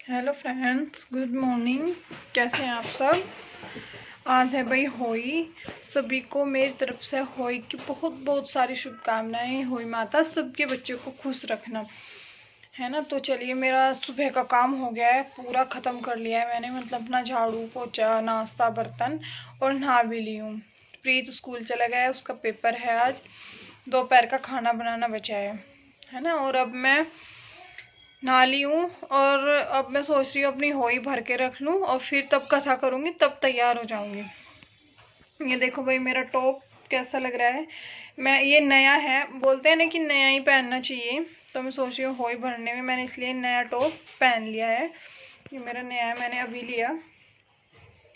Hello friends, good morning. कैसे हैं आप सब। आज है भाई होली। सभी को मेरी तरफ से होली की बहुत बहुत सारी शुभकामनाएं। होली माता सबके बच्चों को खुश रखना, है ना। तो चलिए, मेरा सुबह का काम हो गया है, पूरा ख़त्म कर लिया है मैंने। मतलब अपना झाड़ू पोछा नाश्ता बर्तन, और नहा भी ली हूँ। प्रीत स्कूल चला गया है, उसका पेपर है आज। दोपहर का खाना बनाना बचा है ना। और अब मैं नहा ली हूँ, और अब मैं सोच रही हूँ अपनी होई भर के रख लूँ, और फिर तब कथा करूँगी, तब तैयार हो जाऊँगी। ये देखो भाई, मेरा टॉप कैसा लग रहा है। मैं ये नया है, बोलते हैं ना कि नया ही पहनना चाहिए। तो मैं सोच रही हूँ होई भरने में मैंने इसलिए नया टॉप पहन लिया है। ये मेरा नया है, मैंने अभी लिया।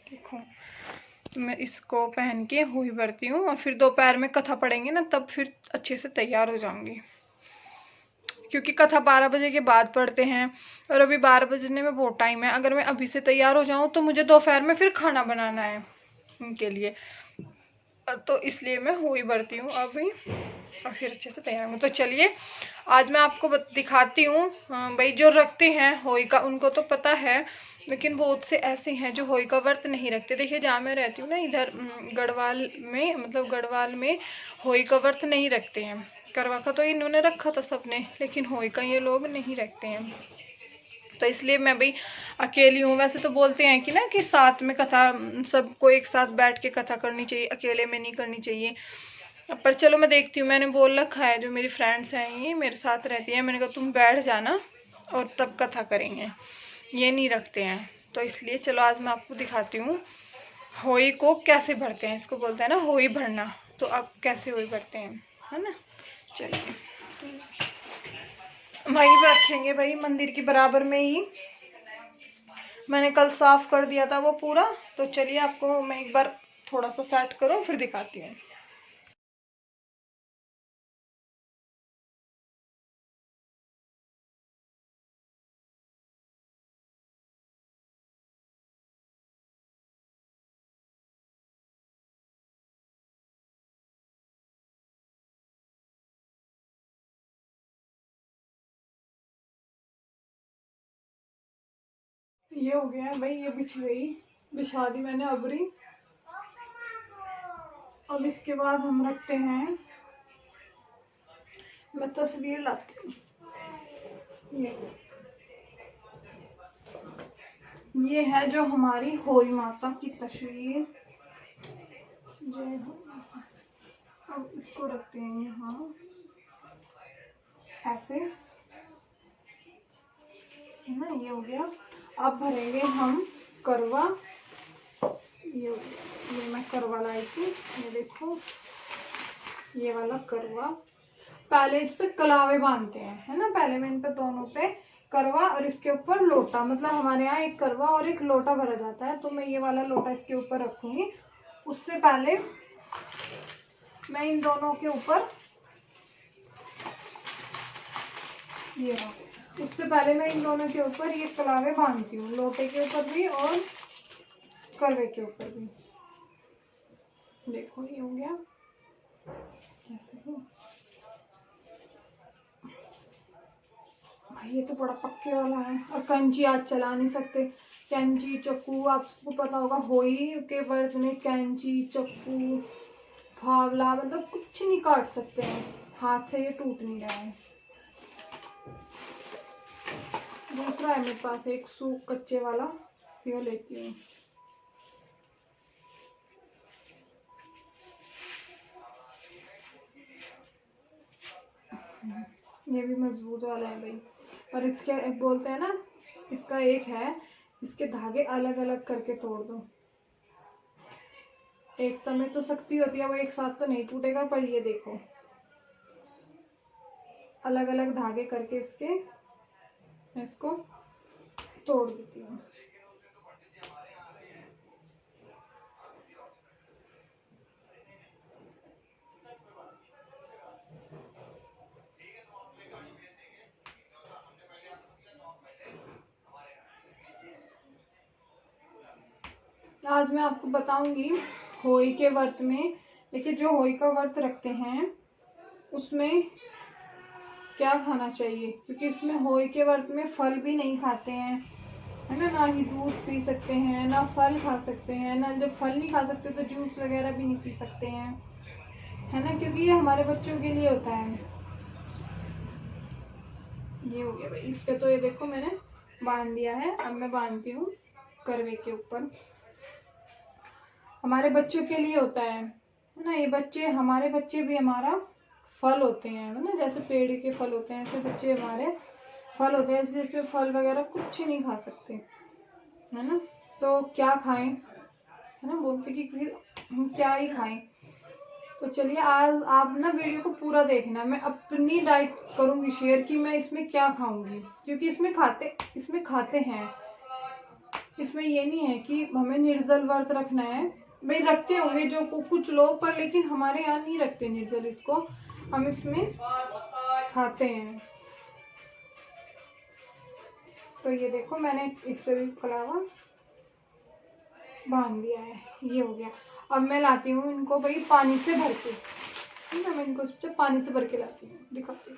देखो, मैं इसको पहन के होई भरती हूँ, और फिर दोपहर में कथा पढ़ेंगे ना, तब फिर अच्छे से तैयार हो जाऊँगी। क्योंकि कथा 12 बजे के बाद पढ़ते हैं, और अभी 12 बजने में बहुत टाइम है। अगर मैं अभी से तैयार हो जाऊँ तो मुझे दोपहर में फिर खाना बनाना है उनके लिए। तो इसलिए मैं हुई भरती हूँ अभी, और फिर अच्छे से तैयार हूँ। तो चलिए, आज मैं आपको दिखाती हूँ। भाई, जो रखते हैं होली का उनको तो पता है, लेकिन बहुत से ऐसे हैं जो होली का व्रत नहीं रखते। देखिए, जहाँ मैं रहती हूँ ना, इधर गढ़वाल में, मतलब गढ़वाल में होली का व्रत नहीं रखते हैं। करवा का तो इन्होंने रखा था सबने, लेकिन होली का ये लोग नहीं रखते हैं। तो इसलिए मैं भी अकेली हूँ। वैसे तो बोलते हैं कि ना कि साथ में कथा, सबको एक साथ बैठ के कथा करनी चाहिए, अकेले में नहीं करनी चाहिए। पर चलो, मैं देखती हूँ। मैंने बोल रखा है, जो मेरी फ्रेंड्स हैं ये मेरे साथ रहती हैं, मैंने कहा तुम बैठ जाना और तब कथा करेंगे। ये नहीं रखते हैं, तो इसलिए चलो आज मैं आपको दिखाती हूँ होली को कैसे भरते हैं। इसको बोलते हैं ना होली भरना। तो अब कैसे होली भरते हैं, है ना। चलिए, वहीं रखेंगे भाई, मंदिर के बराबर में ही। मैंने कल साफ कर दिया था वो पूरा। तो चलिए, आपको मैं एक बार थोड़ा सा सेट करूँ, फिर दिखाती हूँ। ये हो गया भाई, ये बिछ गई, बिछा दी मैंने अबरी। अब इसके बाद हम रखते हैं, मैं तस्वीर लाती हूँ। ये है जो हमारी होली माता की तस्वीर। जय हो माता। अब इसको रखते हैं यहाँ ऐसे, है ना। ये हो गया। अब भरेंगे हम करवा। ये मैं करवा लाई थी, ये देखो, ये वाला करवा। पहले इस पे कलावे बांधते हैं, है ना। पहले मैं इन पे दोनों पे करवा, और इसके ऊपर लोटा। मतलब हमारे यहाँ एक करवा और एक लोटा भरा जाता है, तो मैं ये वाला लोटा इसके ऊपर रखूंगी। उससे पहले मैं इन दोनों के ऊपर, ये उससे पहले मैं इन दोनों के ऊपर ये कलावे बांधती हूँ, लोटे के ऊपर भी और करवे के ऊपर भी। देखो, ये हो गया कैसे। भाई, ये तो बड़ा पक्के वाला है, और कंची आज चला नहीं सकते। कैंची चक्कू, आपको पता होगा होली के व्रत में कैंची चक्कू फावला, मतलब कुछ नहीं काट सकते हैं हाथ से, ये टूट नहीं रहा है। दूसरा है मेरे पास एक सूख कच्चे वाला, ये लेती हूँ। ये भी मजबूत वाला है भाई। और इसके बोलते हैं ना, इसका एक है, इसके धागे अलग अलग करके तोड़ दो। एक में तो सख्ती होती है, वो एक साथ तो नहीं टूटेगा। पर ये देखो, अलग अलग धागे करके इसको तोड़ देती हूँ। आज मैं आपको बताऊंगी होली के व्रत में। देखिए, जो होली का व्रत रखते हैं उसमें क्या खाना चाहिए, क्योंकि इसमें होली के व्रत में फल भी नहीं खाते हैं, है ना। ना ही दूध पी सकते हैं, ना फल खा सकते हैं, ना जब फल नहीं खा सकते तो जूस वगैरह भी नहीं पी सकते हैं, है ना, क्योंकि ये हमारे बच्चों के लिए होता है। ये हो गया भाई। इस पे तो ये देखो मैंने बांध दिया है। अब मैं बांधती हूँ करवे के ऊपर। हमारे बच्चों के लिए होता है ना। ये बच्चे, हमारे बच्चे भी हमारा फल होते हैं, है ना। जैसे पेड़ के फल होते हैं ऐसे बच्चे हमारे फल होते हैं। इसलिए इसमें फल वगैरह कुछ ही नहीं खा सकते, है ना। तो क्या खाएं, है ना, बोलते कि फिर हम क्या ही खाएं। तो चलिए आज आप ना वीडियो को पूरा देखना। मैं अपनी डाइट करूंगी शेयर कि मैं इसमें क्या खाऊंगी, क्योंकि इसमें खाते हैं। इसमें ये नहीं है कि हमें निर्जल व्रत रखना है। भाई रखते होंगे जो कुछ लोग, पर लेकिन हमारे यहाँ नहीं रखते निर्जल इसको। हम इसमें खाते हैं। तो ये देखो मैंने इस पे भी कलावा बांध दिया है। ये हो गया। अब मैं लाती हूँ इनको भाई पानी से भर के, ठीक है। मैं इनको इस पे पानी से भर के लाती हूँ, दिखाती हूँ।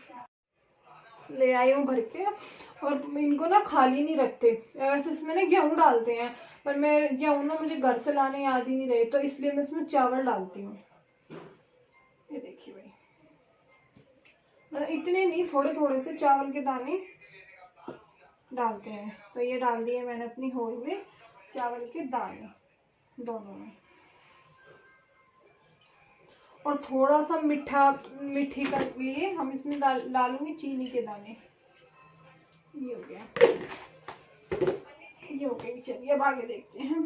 ले आई हूँ भर के। और इनको ना खाली नहीं रखते, वैसे इसमें ना गेहूँ डालते हैं, पर मैं गेहूँ ना मुझे घर से लाने याद ही नहीं रहे, तो इसलिए मैं इसमें चावल डालती हूँ। ये देखिए भाई, मतलब इतने नहीं, थोड़े थोड़े से चावल के दाने डालते हैं। तो ये डाल दिए मैंने अपनी होल में चावल के दाने दोनों में। और थोड़ा सा मीठी कर लिए हम इसमें डालूंगी चीनी के दाने। ये हो गया, ये हो गया। चलिए अब आगे देखते हैं।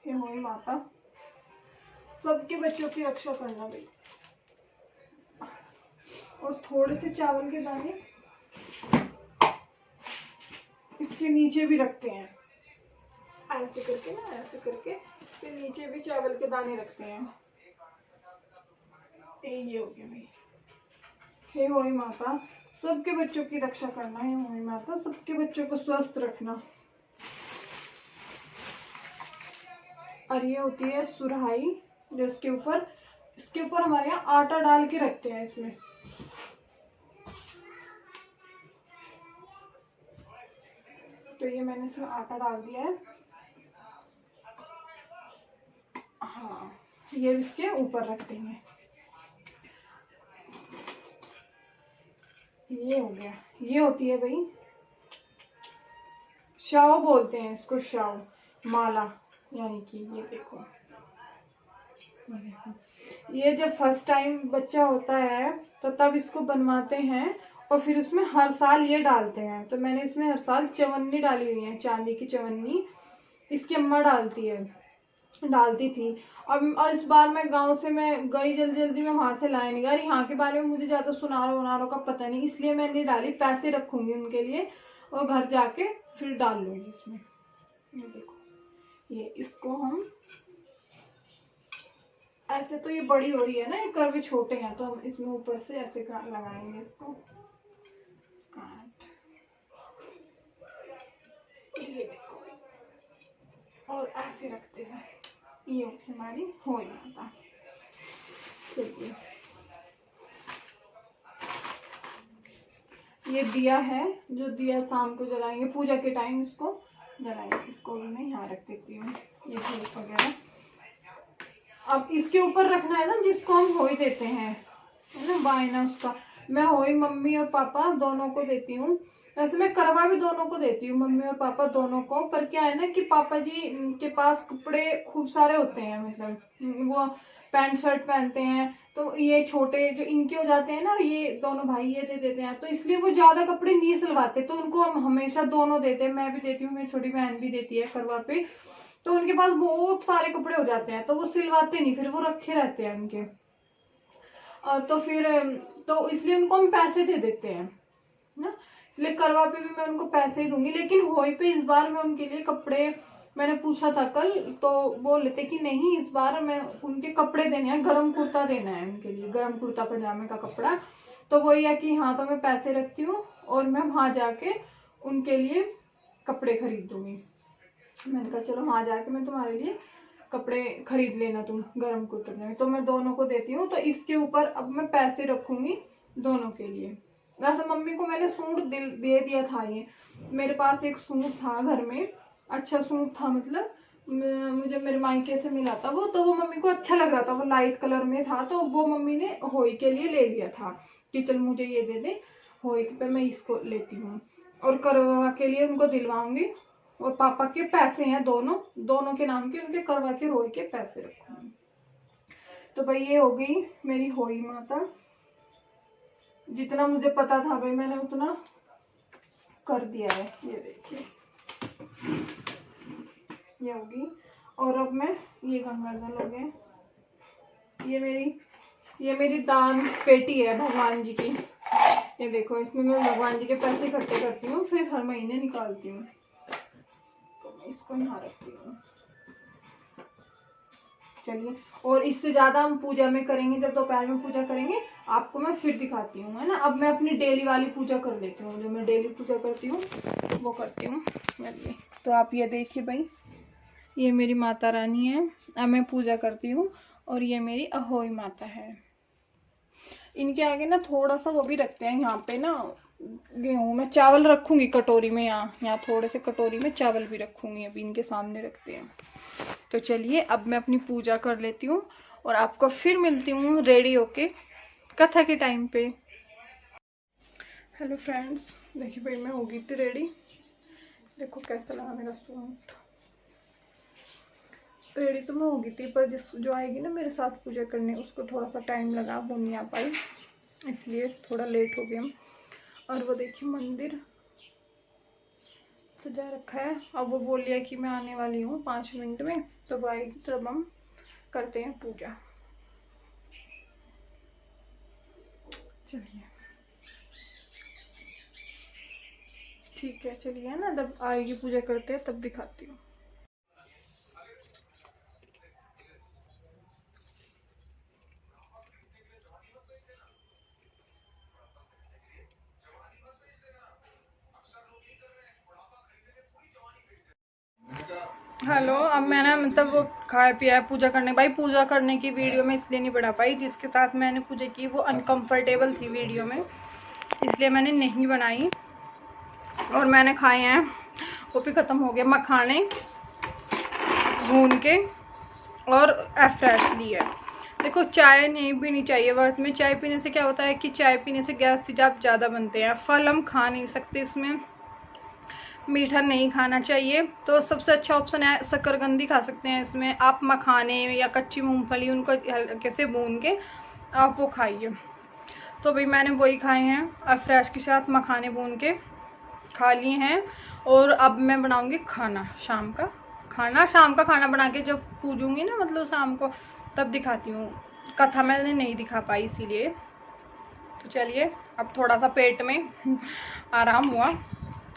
हे मोई माता, सबके बच्चों की रक्षा करना भाई। और थोड़े से चावल के दाने इसके नीचे भी रखते हैं, ऐसे करके ना, ऐसे करके फिर नीचे भी चावल के दाने रखते हैं। ये हो गया भाई। हे मोई माता, सबके बच्चों की रक्षा करना है। मोई माता, सबके बच्चों को स्वस्थ रखना। और ये होती है सुरहाई, जो इसके ऊपर हमारे यहाँ आटा डाल के रखते हैं इसमें। तो ये मैंने इसमें आटा डाल दिया है। हाँ, ये इसके ऊपर रख देंगे। ये हो गया। ये होती है भाई शाव बोलते हैं इसको, शाव माला, यानी कि ये देखो, ये जब फर्स्ट टाइम बच्चा होता है तो तब इसको बनवाते हैं, और फिर उसमें हर साल ये डालते हैं। तो मैंने इसमें हर साल चवन्नी डाली हुई है, चांदी की चवन्नी। इसकी अम्मा डालती थी। अब इस बार मैं गांव से मैं गई जल्दी में, वहां से लाए नहीं गई। यहाँ के बारे में मुझे ज्यादा सुनारों का पता नहीं, इसलिए मैं नहीं डाली। पैसे रखूंगी उनके लिए और घर जाके फिर डाल लूंगी इसमें। ये देखो, ये इसको हम ऐसे, तो ये बड़ी हो रही है ना, ये करवे छोटे हैं, तो हम इसमें ऊपर से ऐसे लगाएंगे इसको काट। ये देखो, और ऐसे रखते हैं। ये हमारी हो जाता। चलिए, ये दिया है, जो दिया शाम को जलाएंगे पूजा के टाइम, इसको जलाएंगे। इसको भी मैं यहाँ रख देती हूँ, ये धूप वगैरह। अब इसके ऊपर रखना है ना, जिसको हम होई देते हैं, है ना, बायना उसका। मैं होई मम्मी और पापा दोनों को देती हूँ। वैसे मैं करवा भी दोनों को देती हूँ, मम्मी और पापा दोनों को। पर क्या है ना कि पापा जी के पास कपड़े खूब सारे होते हैं, मतलब वो पैंट शर्ट पहनते हैं, तो ये छोटे जो इनके हो जाते हैं ना, ये दोनों भाई ये दे देते हैं, तो इसलिए वो ज्यादा कपड़े नहीं सिलवाते। तो उनको हम हमेशा दोनों देते हैं, मैं भी देती हूँ, मेरी छोटी बहन भी देती है करवा पे। तो उनके पास बहुत सारे कपड़े हो जाते हैं, तो वो सिलवाते नहीं, फिर वो रखे रहते हैं उनके। तो फिर तो इसलिए उनको हम पैसे दे देते हैं ना। इसलिए करवा पे भी मैं उनको पैसे ही दूंगी। लेकिन होई पे इस बार मैं उनके लिए कपड़े, मैंने पूछा था कल, तो बोल लेते कि नहीं इस बार मैं उनके कपड़े देने हैं, गरम कुर्ता देना है उनके लिए, गरम कुर्ता पजामे का कपड़ा। तो वही है कि हाँ, तो मैं पैसे रखती हूँ और मैं वहां जाके उनके लिए कपड़े खरीद दूंगी। मैंने कहा चलो वहां जाके मैं तुम्हारे लिए कपड़े खरीद लेना तुम गरम कुर्ते में। तो मैं दोनों को देती हूँ। तो इसके ऊपर अब मैं पैसे रखूंगी दोनों के लिए, वैसे मम्मी को मैंने सूट दे दिया था। ये मेरे पास एक सूट था घर में, अच्छा सूट था, मतलब मुझे मेरे मायके से मिला था वो, तो वो मम्मी को अच्छा लग रहा था, वो लाइट कलर में था, तो वो मम्मी ने होई के लिए ले लिया था कि चल मुझे ये दे दे, होई पे मैं इसको लेती हूँ। और करवा के लिए उनको दिलवाऊंगी, और पापा के पैसे हैं दोनों के नाम के, उनके करवा के होई के पैसे रखूंगी। तो भाई ये हो गई मेरी होई माता। जितना मुझे पता था भाई मैंने उतना कर दिया है। ये देखिए ये होगी। और अब मैं ये गंगा जल हो गया, ये मेरी दान पेटी है भगवान जी की। ये देखो इसमें मैं भगवान जी के पैसे इकट्ठे करती हूँ, फिर हर महीने निकालती हूँ। तो मैं इसको यहाँ रखती हूँ। चलिए, और इससे ज्यादा हम पूजा में करेंगे, जब दोपहर में पूजा करेंगे आपको मैं फिर दिखाती हूँ, है ना। अब मैं अपनी डेली वाली पूजा कर लेती हूँ, जो मैं डेली पूजा करती हूँ वो करती हूँ। तो आप ये देखिए भाई, ये मेरी माता रानी है, अब मैं पूजा करती हूँ। और ये मेरी अहोई माता है। इनके आगे ना थोड़ा सा वो भी रखते हैं यहाँ पे ना, गेहूँ। मैं चावल रखूंगी कटोरी में, यहाँ थोड़े से कटोरी में चावल भी रखूंगी, अभी इनके सामने रखते हैं। तो चलिए अब मैं अपनी पूजा कर लेती हूँ और आपको फिर मिलती हूँ रेडी होके कथा के टाइम पे। हेलो फ्रेंड्स, देखिए भाई मैं हो गई थी रेडी। देखो कैसा लगा मेरा सूट। रेडी तो मैं हो गई थी, पर जो आएगी ना मेरे साथ पूजा करने उसको थोड़ा सा टाइम लगा, वो नहीं आ पाई, इसलिए थोड़ा लेट हो गया। और वो देखिए मंदिर सजा रखा है। अब वो बोल लिया कि मैं आने वाली हूँ 5 मिनट में, तब आएगी तब हम करते हैं पूजा। चलिए ठीक है, चलिए है ना, जब आएगी पूजा करते हैं तब दिखाती हूँ। हेलो, अब मैंने मतलब वो खाया पिया है पूजा करने। भाई पूजा करने की वीडियो में इसलिए नहीं बना पाई, जिसके साथ मैंने पूजा की वो अनकंफर्टेबल थी वीडियो में, इसलिए मैंने नहीं बनाई। और मैंने खाए हैं, वो भी ख़त्म हो गया, मखाने भून के और फ्रेश ली है। देखो चाय नहीं पीनी चाहिए व्रत में। चाय पीने से क्या होता है कि चाय पीने से गैस तेजाब ज़्यादा बनते हैं। फल हम खा नहीं सकते, इसमें मीठा नहीं खाना चाहिए। तो सबसे अच्छा ऑप्शन है शकरकंदी खा सकते हैं इसमें आप, मखाने या कच्ची मूंगफली उनको हल्के से भून के आप वो खाइए। तो भाई मैंने वही खाए हैं, फ्रेश के साथ मखाने भून के खा लिए हैं। और अब मैं बनाऊंगी खाना, शाम का खाना। शाम का खाना बना के जब पूजूंगी ना, मतलब शाम को, तब दिखाती हूँ। कथा मैंने नहीं दिखा पाई इसीलिए। तो चलिए अब थोड़ा सा पेट में आराम हुआ,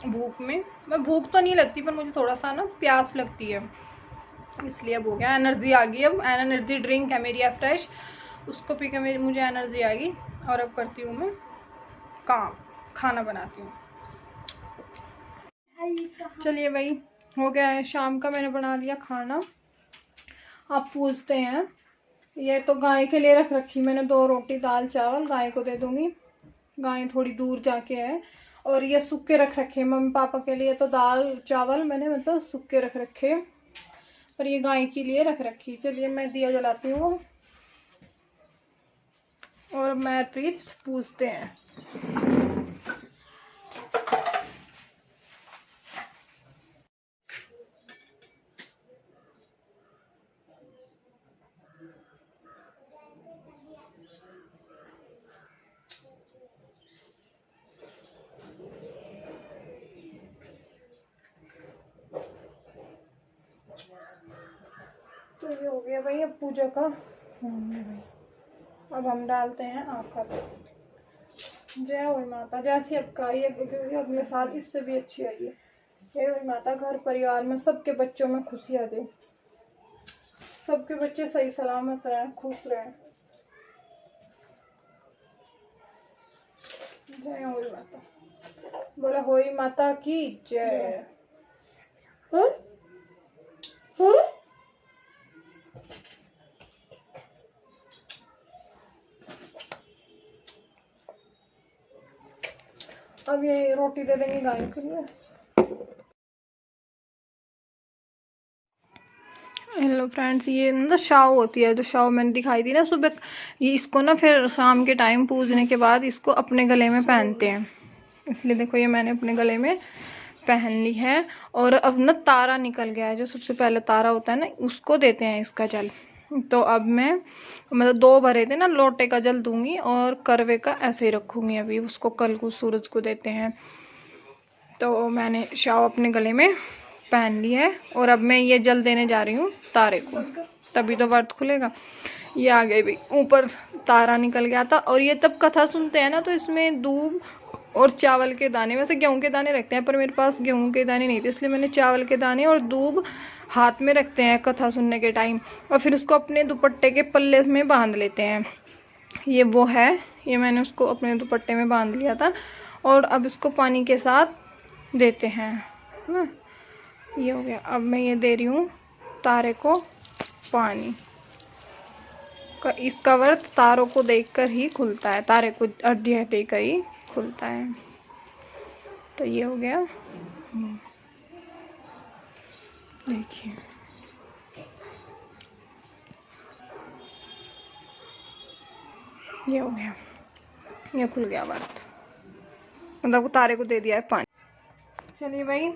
भूख में, मैं भूख तो नहीं लगती पर मुझे थोड़ा सा ना प्यास लगती है, इसलिए अब हो गया, एनर्जी आ गई। अब एनर्जी ड्रिंक है मेरी फ्रेश, उसको पी के मेरी मुझे एनर्जी आ गई। और अब करती हूँ मैं काम, खाना बनाती हूँ। चलिए भाई हो गया है शाम का, मैंने बना लिया खाना। आप पूछते हैं, ये तो गाय के लिए रख रखी मैंने 2 रोटी दाल चावल, गाय को दे दूंगी, गाय थोड़ी दूर जाके है। और ये सूखे रख रखे मम्मी पापा के लिए, तो दाल चावल मैंने मतलब सूखे रख रखे, पर ये गाय के लिए रख रखी। चलिए मैं दिया जलाती हूँ और मैं प्रीत पूछते हैं। तो ये हो गया भाई अब पूजा का। भाई अब हम डालते हैं आपका दूध। जय हो माता, जैसी आपका आई है, क्योंकि अगले साल इससे भी अच्छी आई है। जय हो माता, घर परिवार में सबके बच्चों में खुशियाँ दे, सबके बच्चे सही सलामत रहें, खुश रहें। जय हो माता, बोला होई माता की जय। अब ये रोटी दे देंगे गाय के लिए। हेलो फ्रेंड्स, ये ना शाव होती है, तो शाव मैंने दिखाई दी ना सुबह, ये इसको ना फिर शाम के टाइम पूजने के बाद इसको अपने गले में पहनते हैं। इसलिए देखो ये मैंने अपने गले में पहन ली है। और अब ना तारा निकल गया है, जो सबसे पहले तारा होता है ना, उसको देते हैं इसका जल। तो अब मैं मतलब 2 भरे थे ना, लोटे का जल दूंगी और करवे का ऐसे ही रखूंगी। अभी उसको कल को सूरज को देते हैं। तो मैंने शाव अपने गले में पहन ली है और अब मैं ये जल देने जा रही हूँ तारे को, तभी तो व्रत खुलेगा। ये आ गई भाई, ऊपर तारा निकल गया था। और ये तब कथा सुनते हैं ना, तो इसमें दूब और चावल के दाने, वैसे गेहूं के दाने रखते हैं पर मेरे पास गेहूं के दाने नहीं थे, इसलिए मैंने चावल के दाने और दूब हाथ में रखते हैं कथा सुनने के टाइम। और फिर उसको अपने दुपट्टे के पल्ले में बांध लेते हैं। ये वो है, ये मैंने उसको अपने दुपट्टे में बांध लिया था। और अब इसको पानी के साथ देते हैं ना। ये हो गया। अब मैं ये दे रही हूँ तारे को पानी। इसका व्रत तारों को देखकर ही खुलता है, तारे को अर्घ्य देकर ही खुलता है। तो ये हो गया, देखिए ये हो गया, ये खुल गया व्रत, मतलब तारे को दे दिया है पानी। चलिए भाई,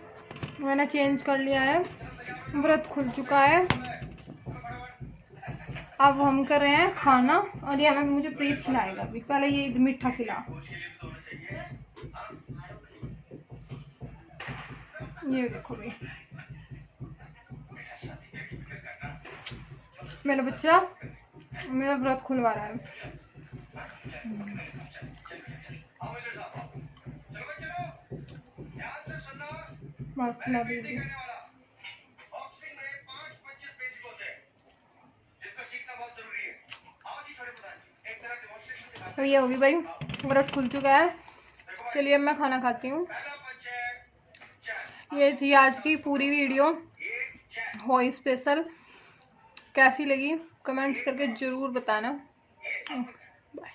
मैंने चेंज कर लिया है, व्रत खुल चुका है। अब हम कर रहे हैं खाना, और ये हमें मुझे प्रीत खिलाएगा अभी। पहले ये मीठा खिला, ये देखो भाई मेरा बच्चा मेरा व्रत खुलवा रहा है। बात खिला दीजिए। तो ये होगी भाई, व्रत खुल चुका है। चलिए अब मैं खाना खाती हूँ। ये थी आज की पूरी वीडियो होई स्पेशल। कैसी लगी कमेंट्स करके ज़रूर बताना। बाय।